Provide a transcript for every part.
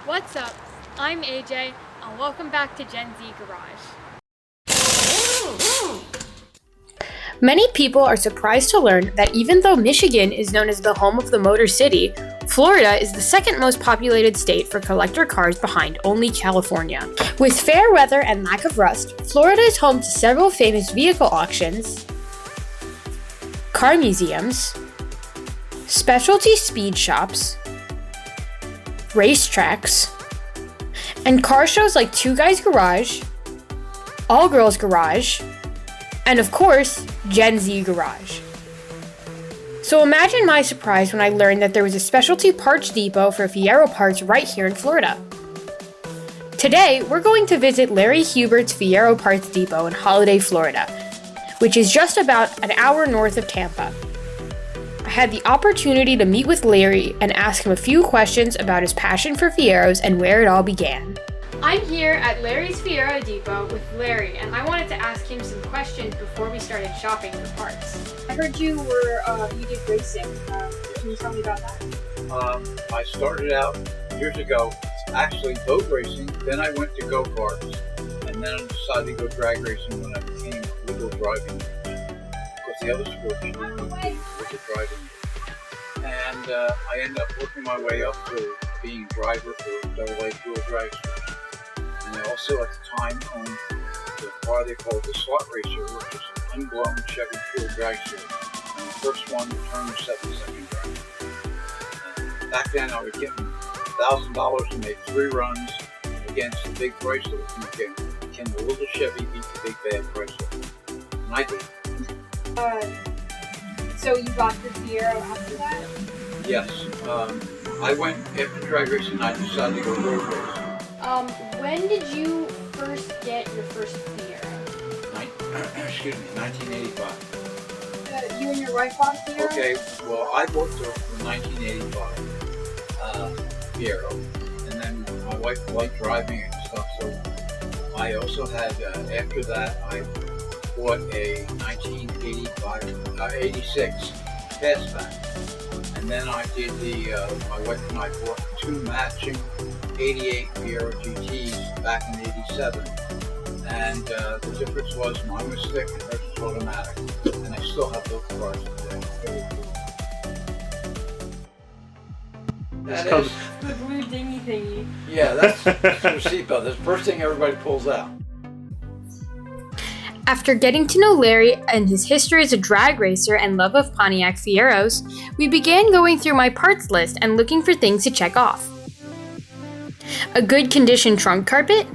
What's up? I'm AJ, and welcome back to Gen Z Garage. Many people are surprised to learn that even though Michigan is known as the home of the Motor City, Florida is the second most populated state for collector cars behind only California. With fair weather and lack of rust, Florida is home to several famous vehicle auctions, car museums, specialty speed shops, racetracks, and car shows like Two Guys Garage, All Girls Garage, and of course, Gen Z Garage. So imagine my surprise when I learned that there was a specialty parts depot for Fiero parts right here in Florida. Today, we're going to visit Larry Hubbert's Fiero Parts Depot in Holiday, Florida, which is just about an hour north of Tampa. I had the opportunity to meet with Larry and ask him a few questions about his passion for Fieros and where it all began. I'm here at Larry's Fiero Depot with Larry, and I wanted to ask him some questions before we started shopping for parts. I heard you did racing. Can you tell me about that? I started out years ago, actually boat racing, then I went to go-karts, and then I decided to go drag racing when I became legal driving, because the other sport you didn't need was a driving. And I ended up working my way up to being driver for double-A fuel drag sport. And I also at the time owned the car they called the SWAT Racer, which is an unblown Chevy fuel drag suit. And the first one returned 7-second drag. Back then I was getting $1,000 to make 3 runs against the big Chrysler. Can the little Chevy beat the big bad Chrysler? And I did. So you got the Fiero after that? Yes. I went after drag racing. I decided to go road racing. When did you first get your first Fiero? 1985. You and your wife bought Fiero? Okay, well, I worked for 1985 Fiero, and then my wife liked driving and stuff, so I also had, after that, I bought a 86 Fastback, and then I did my wife and I bought 2 matching 88 Fiero GTs back in 87, and the difference was mine was stick and hers was automatic, and I still have those cars today. That is the blue dingy thingy. Yeah, that's the seatbelt. That's the first thing everybody pulls out. After getting to know Larry and his history as a drag racer and love of Pontiac Fieros, we began going through my parts list and looking for things to check off. A good condition trunk carpet?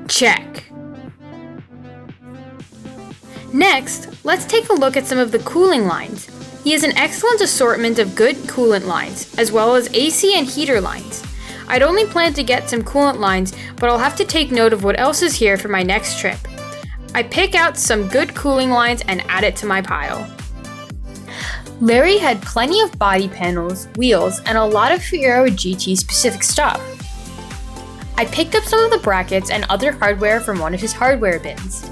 Check. Next, let's take a look at some of the cooling lines. He has an excellent assortment of good coolant lines, as well as AC and heater lines. I'd only planned to get some coolant lines, but I'll have to take note of what else is here for my next trip. I pick out some good cooling lines and add it to my pile. Larry had plenty of body panels, wheels, and a lot of Fiero GT specific stuff. I picked up some of the brackets and other hardware from one of his hardware bins.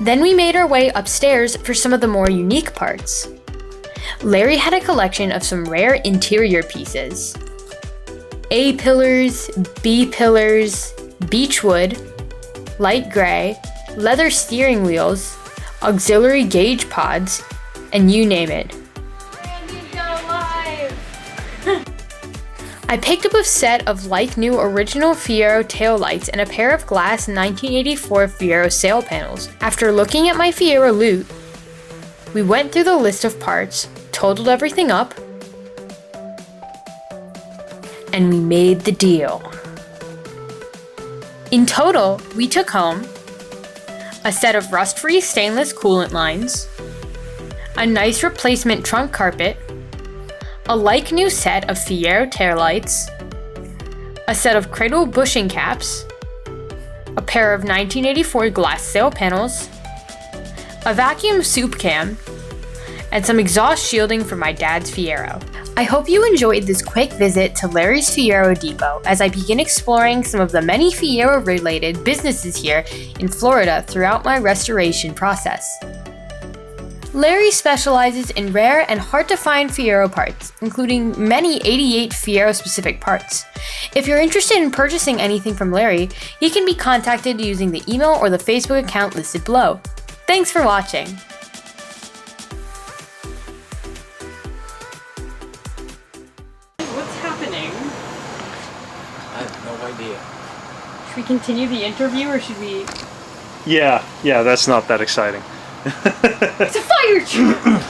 Then we made our way upstairs for some of the more unique parts. Larry had a collection of some rare interior pieces. A-pillars, B-pillars, beechwood, light gray, leather steering wheels, auxiliary gauge pods, and you name it. Randy's got alive! I picked up a set of like-new original Fiero taillights and a pair of glass 1984 Fiero sail panels. After looking at my Fiero loot, we went through the list of parts, totaled everything up, and we made the deal. In total, we took home a set of rust-free stainless coolant lines, a nice replacement trunk carpet, a like-new set of Fiero taillights, a set of cradle bushing caps, a pair of 1984 glass sail panels, a vacuum soup can, and some exhaust shielding for my dad's Fiero. I hope you enjoyed this quick visit to Larry's Fiero Depot as I begin exploring some of the many Fiero-related businesses here in Florida throughout my restoration process. Larry specializes in rare and hard-to-find Fiero parts, including many 88 Fiero-specific parts. If you're interested in purchasing anything from Larry, he can be contacted using the email or the Facebook account listed below. Thanks for watching! What's happening? I have no idea. Should we continue the interview or should we... Yeah, that's not that exciting. It's a fire truck!